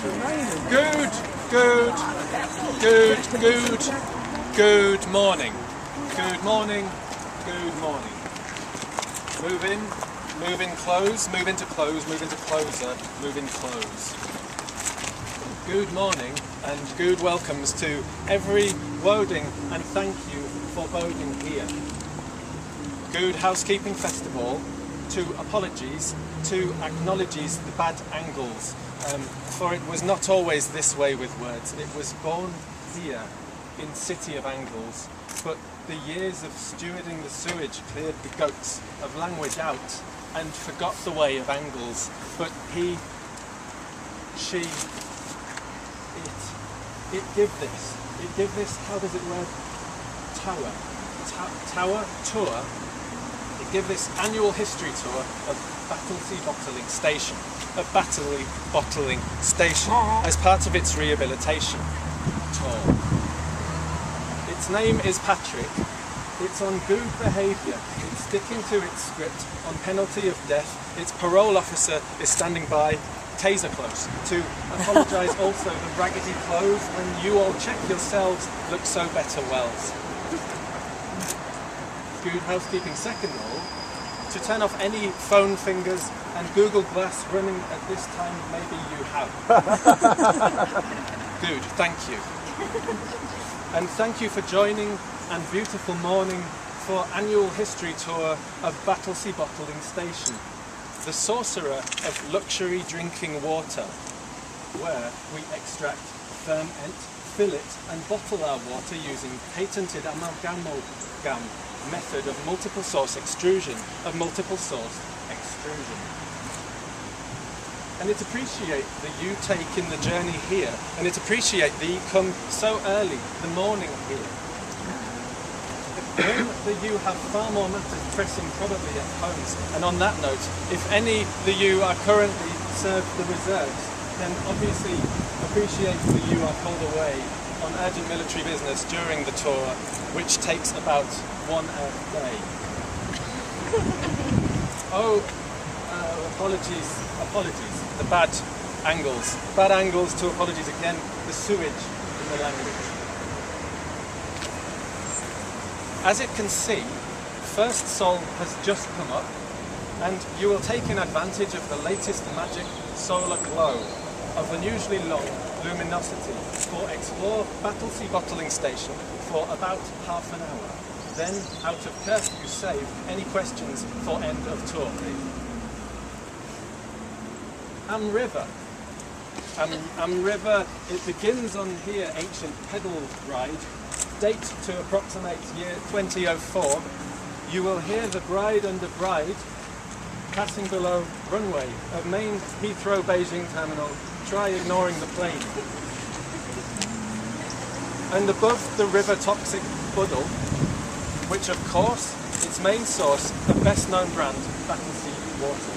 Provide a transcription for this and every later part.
Good morning. Good morning. Good morning. Move in close, move into close, move into closer, move in close. Good morning and good welcomes to every Woding and thank you for boding here. Good housekeeping festival, to apologies, to acknowledges the bad angles, for it was not always this way with words. It was born here in City of Angles, but the years of stewarding the sewage cleared the goats of language out and forgot the way of angles. But he, she, it give this, how does it work? Tower tour. It give this annual history tour of Battlesea Bottling Station as part of its rehabilitation tour. Its name is Patrick. It's on good behaviour. It's sticking to its script on penalty of death. Its parole officer is standing by, taser close, to apologise also the raggedy clothes when you all check yourselves look so better wells. Good housekeeping second rule, to turn off any phone fingers and Google Glass running at this time maybe you have. Good, thank you. And thank you for joining and beautiful morning for annual history tour of Battlesea Bottling Station, the sorcerer of luxury drinking water, where we extract, ferment, fillet and bottle our water using patented amalgam method of multiple source extrusion, And it appreciate that you take in the journey here, and it appreciate that you come so early, the morning here. When that you have far more matters pressing probably at homes, and on that note, if any that you are currently served the reserves, then obviously appreciate that you are called away on urgent military business during the tour, which takes about 1 day. Apologies, the bad angles to apologies again, the sewage in the language. As it can see, First Sol has just come up, and you will take in advantage of the latest magic solar glow of unusually long luminosity for explore Battlesea Bottling Station for about half an hour. Then, out of curfew, save any questions for end of tour, please. River, it begins on here ancient pedal ride, date to approximate year 2004. You will hear the bride and the bride passing below runway of main Heathrow Beijing terminal. Try ignoring the plane. And above the river toxic puddle, which of course, its main source, the best known brand, Battersea water.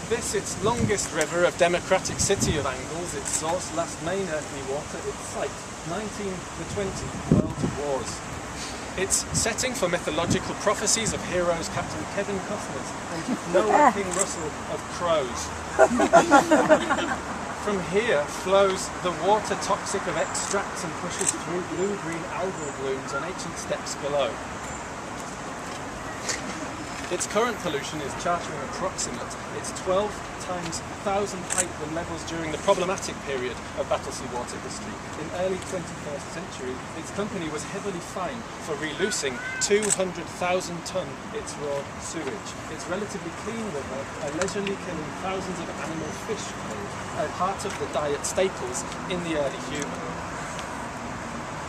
This, its longest river of democratic City of Angles, its source, last main earthly water, its site, 19 to 20 World Wars. Its setting for mythological prophecies of heroes Captain Kevin Costner's and Noah King Russell of Crows. From here flows the water toxic of extracts and pushes through blue-green algal blooms on ancient steps below. Its current pollution is chartering approximate. It's 12 times 1,000 height than levels during the problematic period of Battlesea water history. In early 21st century, its company was heavily fined for reloosing 200,000 tonne its raw sewage. Its relatively clean river, leisurely killing thousands of animal fish, a part of the diet staples in the early human.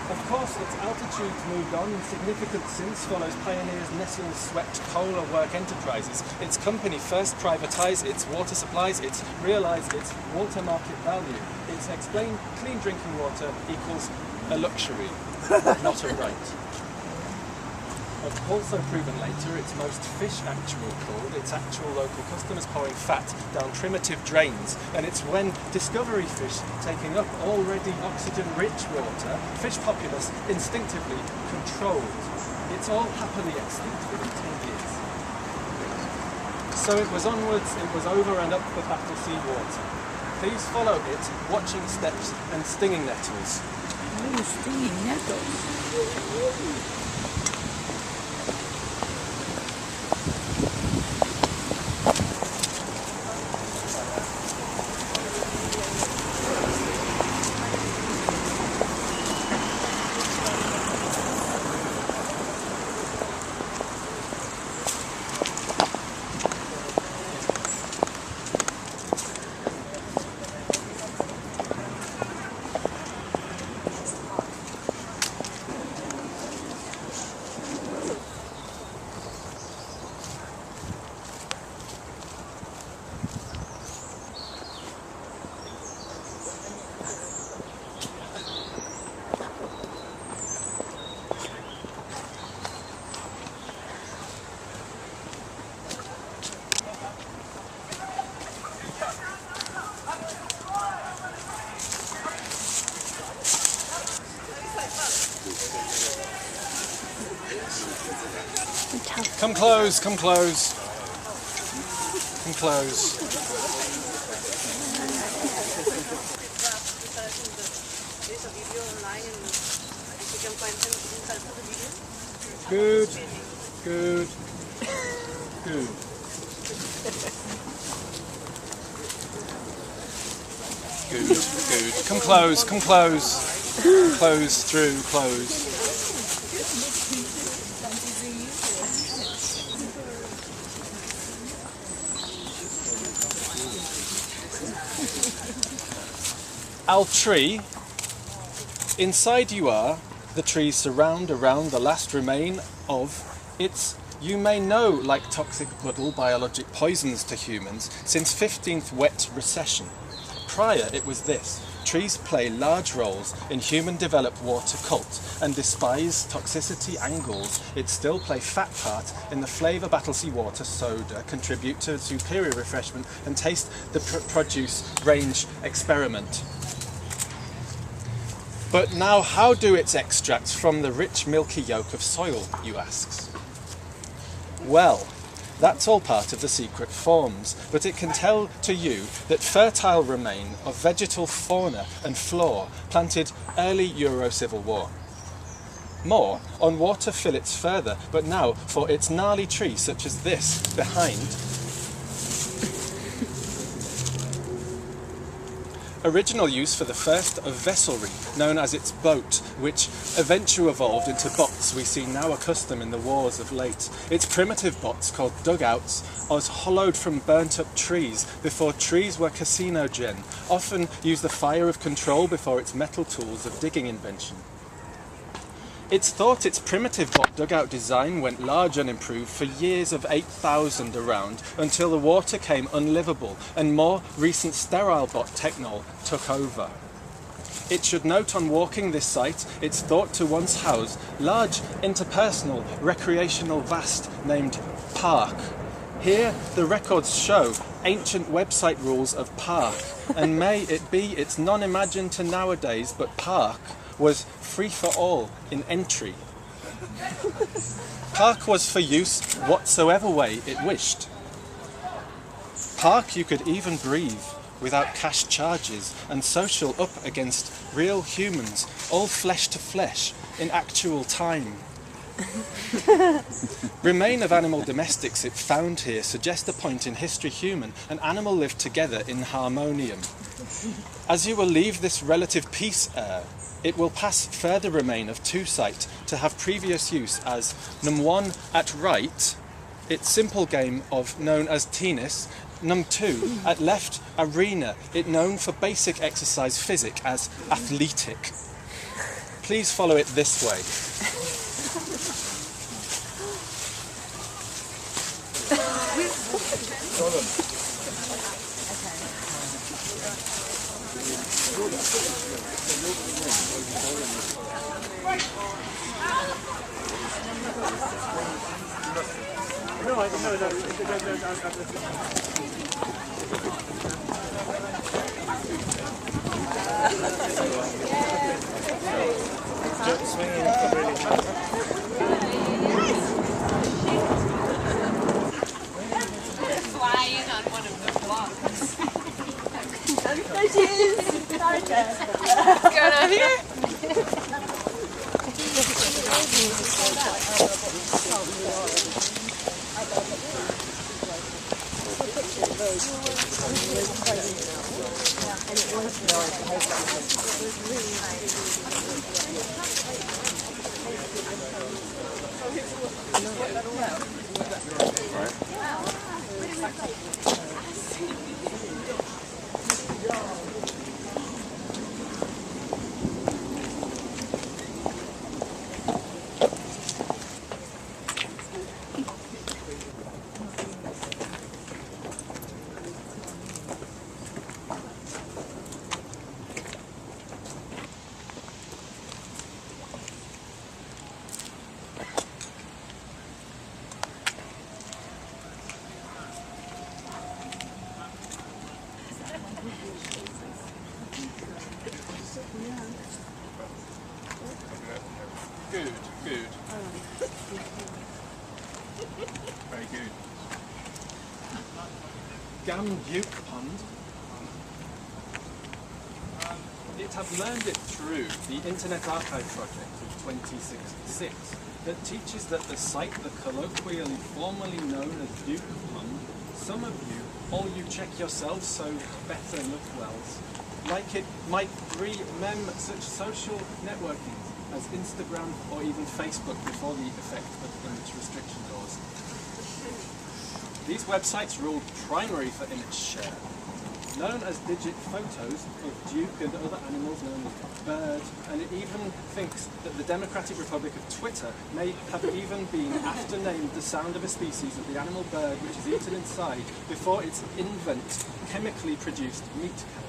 Of course, its altitude moved on in significant since follows pioneers Nestle's swept coal work enterprises. Its company first privatised its water supplies, it's realised its water market value. It's explained clean drinking water equals a luxury, not a right. Also proven later, its most fish actual called, its actual local customers pouring fat down primitive drains, and it's when discovery fish taking up already oxygen-rich water, fish populace instinctively controlled. It's all happily extinct within 10 years. So it was onwards, it was over and up for Battlesea water. Please follow it, watching steps and stinging nettles. Oh, stinging nettles. Come close, come close. Come close. Good, good, good. Good, good. Come close, come close. Close through, close. Our tree, inside you are, the trees surround around the last remain of its, you may know, like toxic puddle biologic poisons to humans, since 15th wet recession. Prior it was this: trees play large roles in human developed water cult, and despite toxicity angles, it still play fat part in the flavour Battlesea water soda, contribute to superior refreshment and taste the produce range experiment. But now how do its extracts from the rich milky yolk of soil, you ask? Well, that's all part of the secret forms, but it can tell to you that fertile remain of vegetal fauna and flora planted early Euro-Civil War. More on water fillets further, but now for its gnarly tree such as this behind. Original use for the first of vesselry, known as its boat, which eventually evolved into bots we see now accustomed in the wars of late. Its primitive bots, called dugouts, was hollowed from burnt up trees before trees were carcinogen, often used the fire of control before its metal tools of digging invention. It's thought its primitive bot dugout design went large and improved for years of 8,000 around until the water came unlivable and more recent sterile bot technol took over. It should note on walking this site, it's thought to once house large interpersonal recreational vast named Park. Here the records show ancient website rules of Park, and may it be it's non-imagined to nowadays, but Park was free for all in entry. Park was for use whatsoever way it wished. Park you could even breathe without cash charges and social up against real humans, all flesh to flesh in actual time. Remain of animal domestics it found here suggest a point in history human and animal lived together in harmonium. As you will leave this relative peace air, it will pass further remain of two site to have previous use as num 1 at right, its simple game of known as tennis, num 2 at left arena, it known for basic exercise physic as athletic. Please follow it this way. Flying on one of the blocks. There she is! What's going on here? Good, good. Very good. Duke Pond. It have learned it through the Internet Archive project of 2066 that teaches that the site, the colloquially formerly known as Duke Pond, some of you, all you check yourselves so better look wells, like it might remem such social networking as Instagram or even Facebook before the effect of image restriction laws. These websites ruled primary for image share, known as digit photos of Duke and other animals known as bird, and it even thinks that the Democratic Republic of Twitter may have even been after-named the sound of a species of the animal bird which is eaten inside before its invent chemically produced meat curd.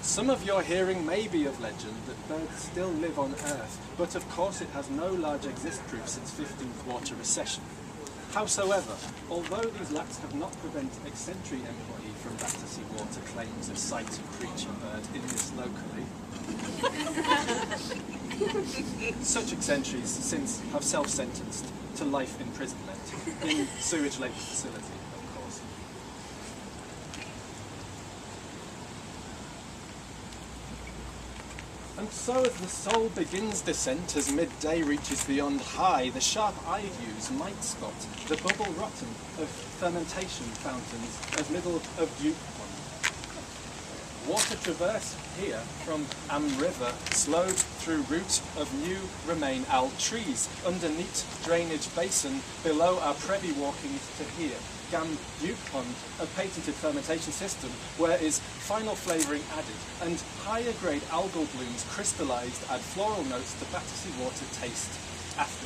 Some of your hearing may be of legend that birds still live on Earth, but of course it has no large exist proof since 15th water recession. Howsoever, although these lapses have not prevented eccentric employee from Battersea Water claims of sight of creature bird in this locally, such eccentrics since have self-sentenced to life imprisonment in sewage lake facility, of course. And so as the soul begins descent, as midday reaches beyond high, the sharp-eyed views might spot the bubble rotten of fermentation fountains as middle of Duke Pond. Water traverse here from Am River, slowed through root of new remain al trees, underneath drainage basin, below our Prevy walkings to here. Gam Duke Pond, a patented fermentation system where is final flavouring added and higher grade algal blooms crystallised add floral notes to Battersea water taste after.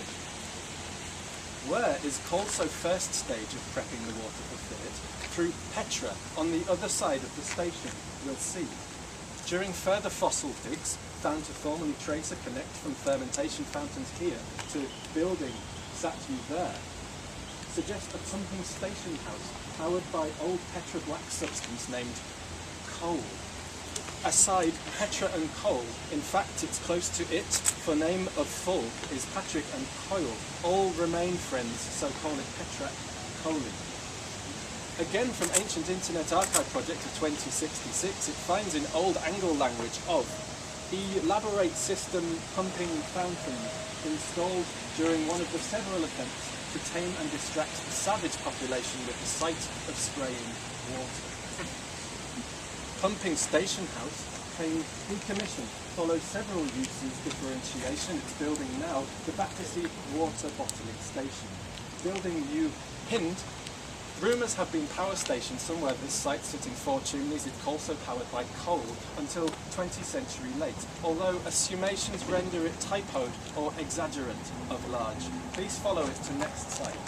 Where is also first stage of prepping the water for fillet through Petra on the other side of the station, we'll see. During further fossil digs found to formally trace a connect from fermentation fountains here to building statue there, suggest a pumping station house powered by old Petra black substance named coal. Aside Petra and coal, in fact it's close to it, for name of full is Patrick and Coyle, all remain friends, so call it Petra Coley. Again from ancient Internet Archive project of 2066, it finds in old Angle language of elaborate system pumping fountain installed during one of the several attempts to tame and distract the savage population with the sight of spraying water. Pumping station house came decommissioned, follows several uses differentiation. It's building now the Battersea water bottling station. Building new Hind. Rumours have been power stations somewhere this site sitting 4 chimneys. It's also powered by coal until 20th century late, although assumations render it typoed or exaggerant of large. Please follow it to next site.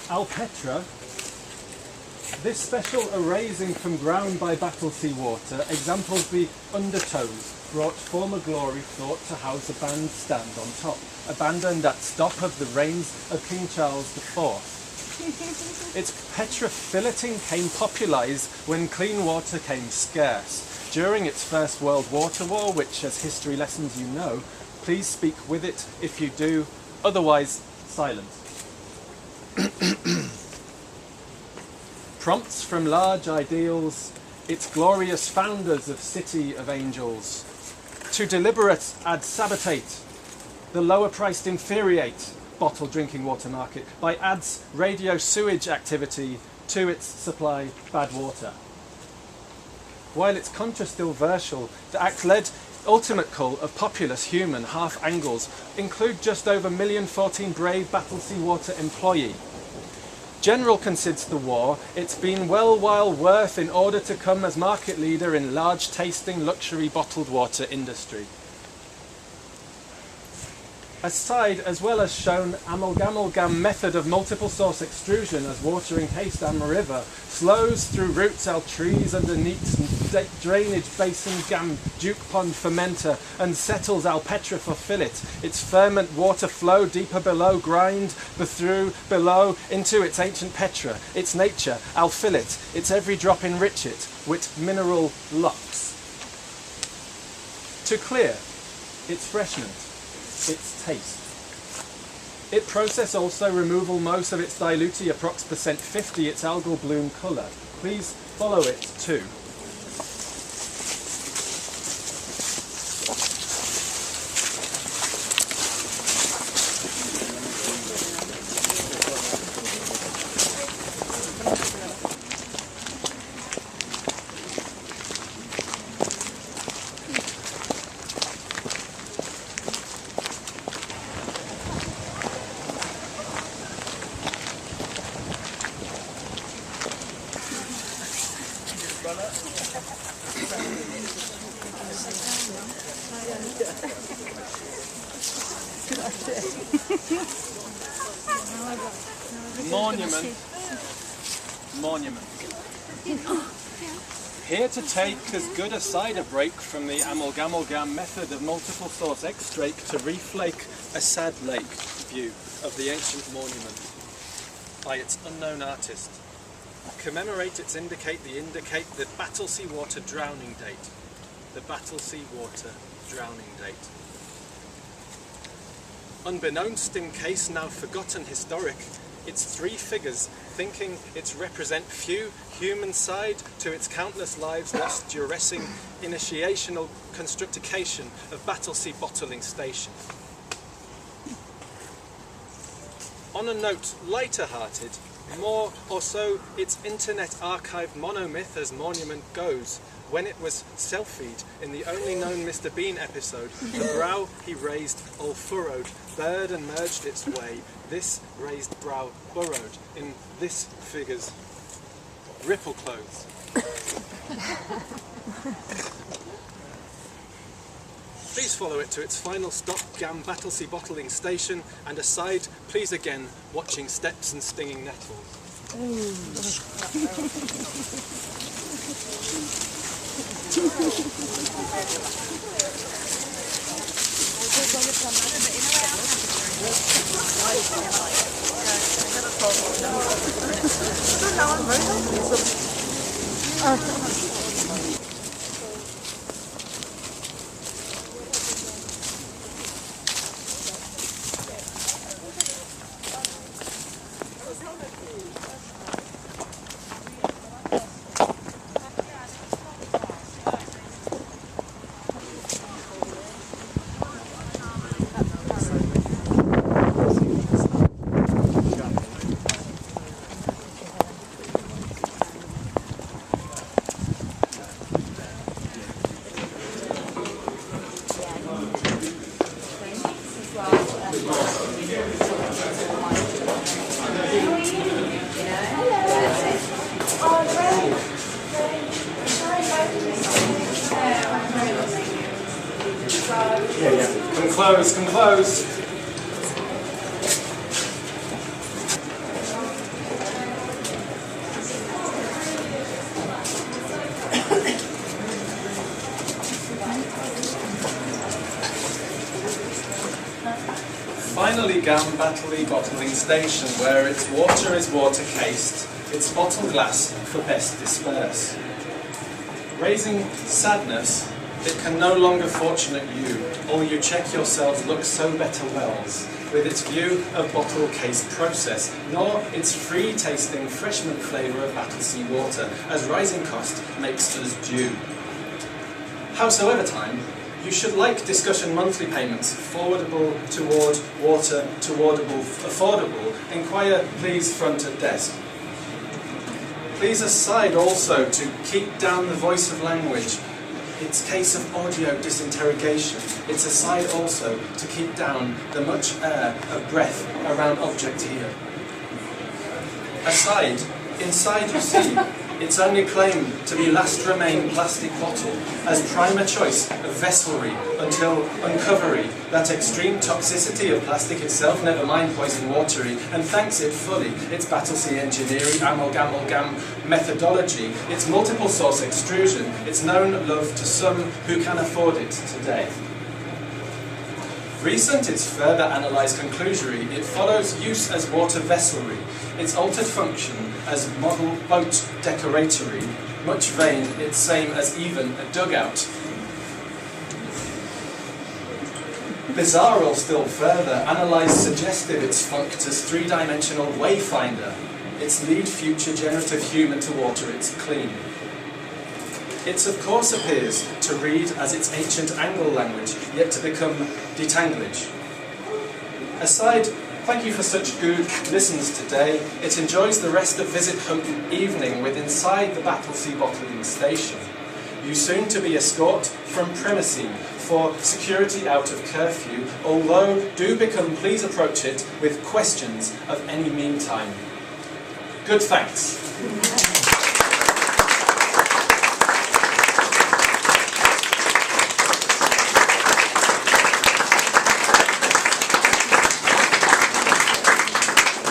Alpetra. This special erasing from ground by Battlesea water examples the undertows brought former glory thought to house a bandstand on top, abandoned at stop of the reigns of King Charles IV. Its petrofilleting came popularised when clean water came scarce. During its First World Water War, which as history lessons you know, please speak with it if you do, otherwise silence. Prompts from large ideals, its glorious founders of City of Angels, to deliberate ad sabotate, the lower-priced infuriate bottled drinking water market by adds radio sewage activity to its supply bad water. While its contra still versal, the act led ultimate call of populous human half angles include just over 1,014 brave Battlesea water employee. General considers the war, it's been well while worth in order to come as market leader in large tasting luxury bottled water industry. Aside, as well as shown, amalgam method of multiple source extrusion as watering Haystam River slows through roots al trees underneath drainage basin gam Duke Pond fermenter and settles al petra for fillet. Its ferment water flow deeper below grind through below into its ancient petra, its nature al fillet, its every drop enrich it with mineral lux. To clear, its freshness, its taste. It process also removal most of its diluty approx %50 its algal bloom colour. Please follow it too. Monument. Here to take as good a cider break from the amalgam method of multiple source extract to reflake a sad lake view of the ancient monument by its unknown artist. Commemorate its indicate the Battlesea water drowning date. The Battlesea water drowning date. Unbeknownst in case now forgotten historic, its three figures, thinking its represent few human side to its countless lives lost duressing initiational constructication of Battlesea bottling station. On a note lighter-hearted, more or so its internet archived monomyth as monument goes, when it was selfied in the only known Mr. Bean episode, the brow he raised all furrowed, bird and merged its way, this raised brow burrowed in this figure's ripple clothes. Please follow it to its final stop, Gam Battlesea bottling station, and aside, please again, watching steps and stinging nettles. Come close. Finally, Battlesea bottling station, where its water is water cased, its bottled glass for best disperse. Raising sadness, it can no longer fortunate you, all you check yourselves look so better wells, with its view of bottle case process, nor its free tasting freshman flavour of Battlesea water, as rising cost makes us due. Howsoever time, you should like discussion monthly payments, forwardable toward water, towardable, affordable. Inquire, please, front at desk. Please aside also to keep down the voice of language. It's case of audio disinterrogation. It's aside also to keep down the much air of breath around object here. Aside, inside you see, its only claim to be last remain plastic bottle, as primer choice of vesselry until uncovery, that extreme toxicity of plastic itself, never mind poison watery, and thanks it fully, its Battlesea engineering, amalgam methodology, its multiple source extrusion, its known love to some who can afford it today. Recent, its further analysed conclusory, it follows use as water vesselry, its altered function as model boat decoratory, much vain, its same as even a dugout. Bizarre still further, analysed suggestive its functus three-dimensional wayfinder, its lead future generative human to water its clean. It of course appears to read as its ancient angle language, yet to become detanglage. Aside, thank you for such good listens today. It enjoys the rest of visit hope evening with inside the Battlesea bottling station. You soon to be escort from primacy for security out of curfew, although do become please approach it with questions of any meantime. Good thanks.